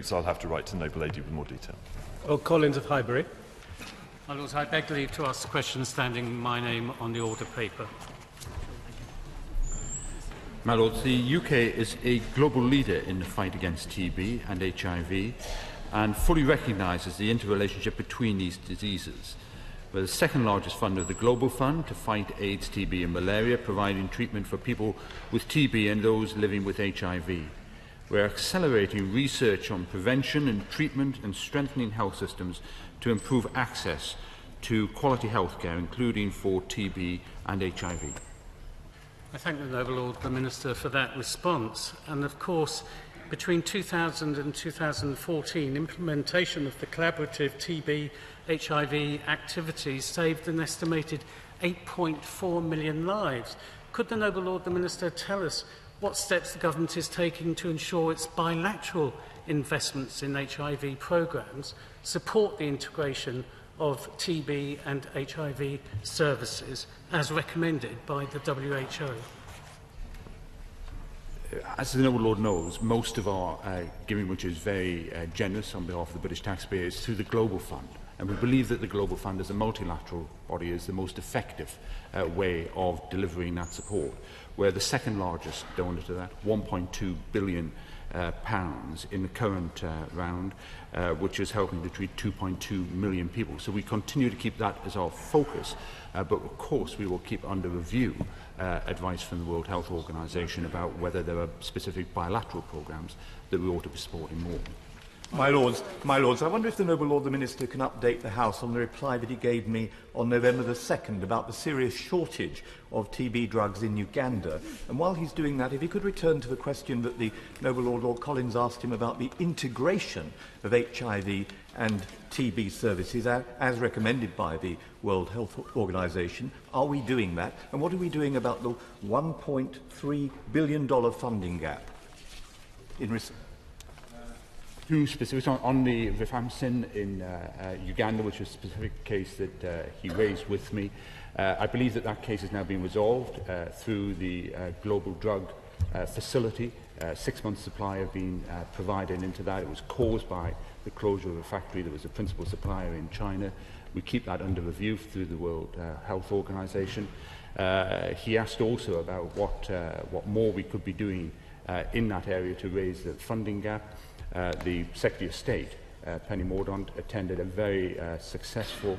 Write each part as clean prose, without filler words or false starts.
So I'll have to write to the noble lady with more detail. Or Collins of Highbury. My Lords, I beg leave to ask the question standing my name on the order paper. My Lords, the UK is a global leader in the fight against TB and HIV and fully recognises the interrelationship between these diseases. We're the second largest funder of the Global Fund to fight AIDS, TB and malaria, providing treatment for people with TB and those living with HIV. We're accelerating research on prevention and treatment and strengthening health systems to improve access to quality healthcare, including for TB and HIV. I thank the Noble Lord the Minister for that response. And of course, between 2000 and 2014, implementation of the collaborative TB HIV activities saved an estimated 8.4 million lives. Could the Noble Lord the Minister tell us what steps the government is taking to ensure its bilateral investments in HIV programmes support the integration of TB and HIV services as recommended by the WHO? As the Noble Lord knows, most of our giving, which is very generous on behalf of the British taxpayer, is through the Global Fund. And we believe that the Global Fund as a multilateral body is the most effective way of delivering that support. We're the second largest donor to that, £1.2 billion in the current round, which is helping to treat 2.2 million people. So we continue to keep that as our focus, but of course we will keep under review advice from the World Health Organization about whether there are specific bilateral programmes that we ought to be supporting more. My Lords, I wonder if the Noble Lord the Minister can update the House on the reply that he gave me on November the 2nd about the serious shortage of TB drugs in Uganda. And while he's doing that, if he could return to the question that the Noble Lord Collins asked him about the integration of HIV and TB services as recommended by the World Health Organization. Are we doing that? And what are we doing about the $1.3 billion funding gap? Two specifics on the rifampicin in Uganda, which is a specific case that he raised with me. I believe that that case has now been resolved through the Global Drug Facility. 6 months' supply have been provided into that. It was caused by the closure of a factory that was a principal supplier in China. We keep that under review through the World Health Organization. He asked also about what more we could be doing in that area to raise the funding gap. The Secretary of State, Penny Mordaunt, attended a very successful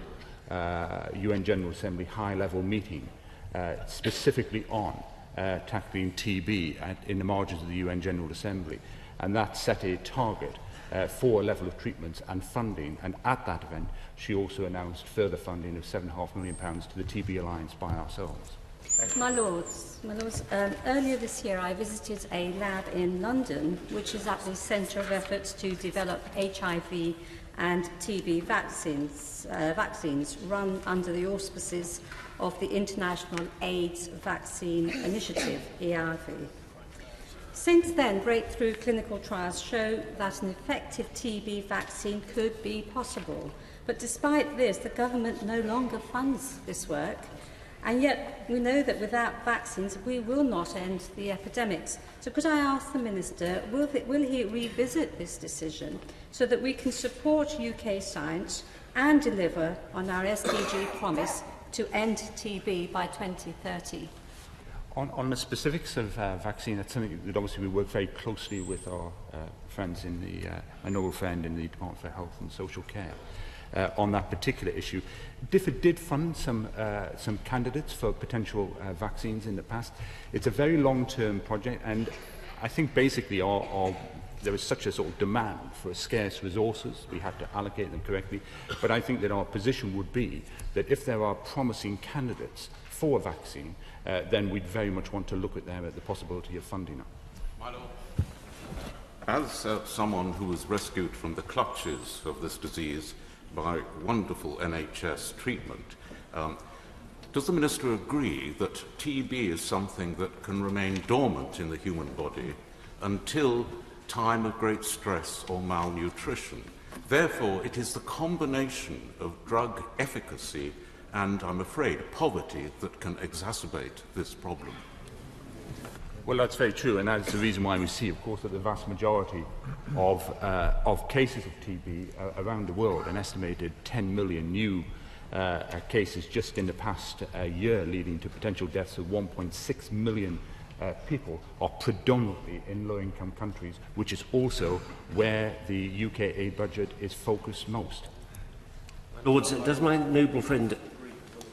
UN General Assembly high-level meeting specifically on tackling TB in the margins of the UN General Assembly, and that set a target for a level of treatments and funding, and at that event she also announced further funding of £7.5 million to the TB Alliance by ourselves. My Lords, earlier this year I visited a lab in London which is at the centre of efforts to develop HIV and TB vaccines run under the auspices of the International AIDS Vaccine Initiative, EAVI. Since then, breakthrough clinical trials show that an effective TB vaccine could be possible. But despite this, the government no longer funds this work. And yet we know that without vaccines we will not end the epidemics. So could I ask the Minister, will he revisit this decision so that we can support UK science and deliver on our SDG promise to end TB by 2030? On the specifics of vaccine, that's something that obviously we work very closely with our friends in my noble friend in the Department for Health and Social Care. On that particular issue. DFID did fund some candidates for potential vaccines in the past. It's a very long-term project, and I think basically there is such a sort of demand for scarce resources. We have to allocate them correctly. But I think that our position would be that if there are promising candidates for a vaccine, then we'd very much want to look at them at the possibility of funding them. My Lord. As someone who was rescued from the clutches of this disease by wonderful NHS treatment, does the Minister agree that TB is something that can remain dormant in the human body until time of great stress or malnutrition? Therefore, it is the combination of drug efficacy and, I'm afraid, poverty that can exacerbate this problem. Well, that's very true, and that's the reason why we see, of course, that the vast majority of cases of TB around the world, an estimated 10 million new cases just in the past year, leading to potential deaths of 1.6 million people, are predominantly in low-income countries, which is also where the UKA budget is focused most. Lords, does my noble friend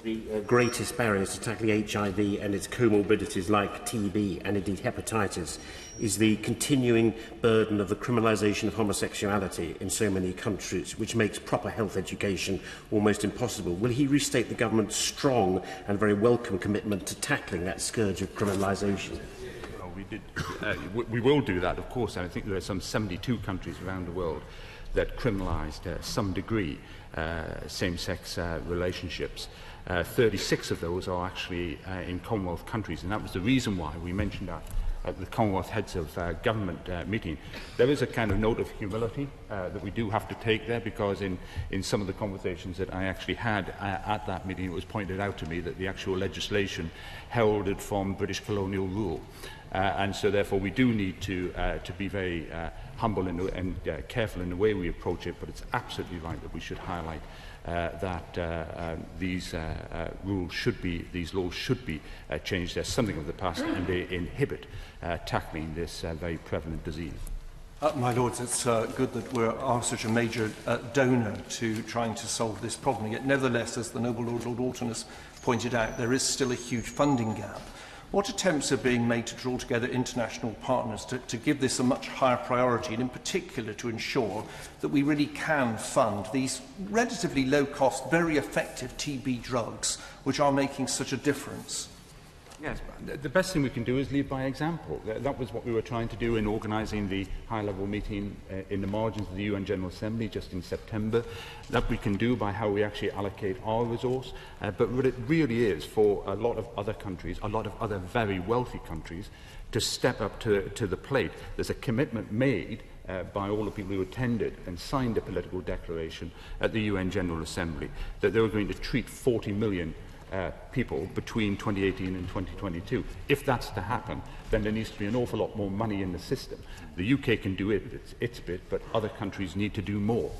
the greatest barriers to tackling HIV and its comorbidities like TB and indeed hepatitis is the continuing burden of the criminalisation of homosexuality in so many countries, which makes proper health education almost impossible? Will he restate the government's strong and very welcome commitment to tackling that scourge of criminalisation? We will do that, of course. I think there are some 72 countries around the world that criminalised some degree same-sex relationships. 36 of those are actually in Commonwealth countries, and that was the reason why we mentioned that at the Commonwealth Heads of Government meeting. There is a kind of note of humility that we do have to take there, because in some of the conversations that I actually had at that meeting, it was pointed out to me that the actual legislation heralded from British colonial rule. And so therefore we do need to be very humble and careful in the way we approach it, but it's absolutely right that we should highlight that these rules should be, these laws should be changed. They're something of the past, and they inhibit tackling this very prevalent disease. My Lords, it's good that we are such a major donor to trying to solve this problem. Yet nevertheless, as the noble Lord Alton has pointed out, there is still a huge funding gap. What attempts are being made to draw together international partners to give this a much higher priority, and in particular to ensure that we really can fund these relatively low-cost, very effective TB drugs, which are making such a difference? Yes, the best thing we can do is lead by example. That was what we were trying to do in organising the high-level meeting in the margins of the UN General Assembly just in September. That we can do by how we actually allocate our resource. But what it really is for a lot of other countries, a lot of other very wealthy countries, to step up to the plate. There's a commitment made by all the people who attended and signed a political declaration at the UN General Assembly that they were going to treat 40 million people between 2018 and 2022. If that's to happen, then there needs to be an awful lot more money in the system. The UK can do its bit, but other countries need to do more.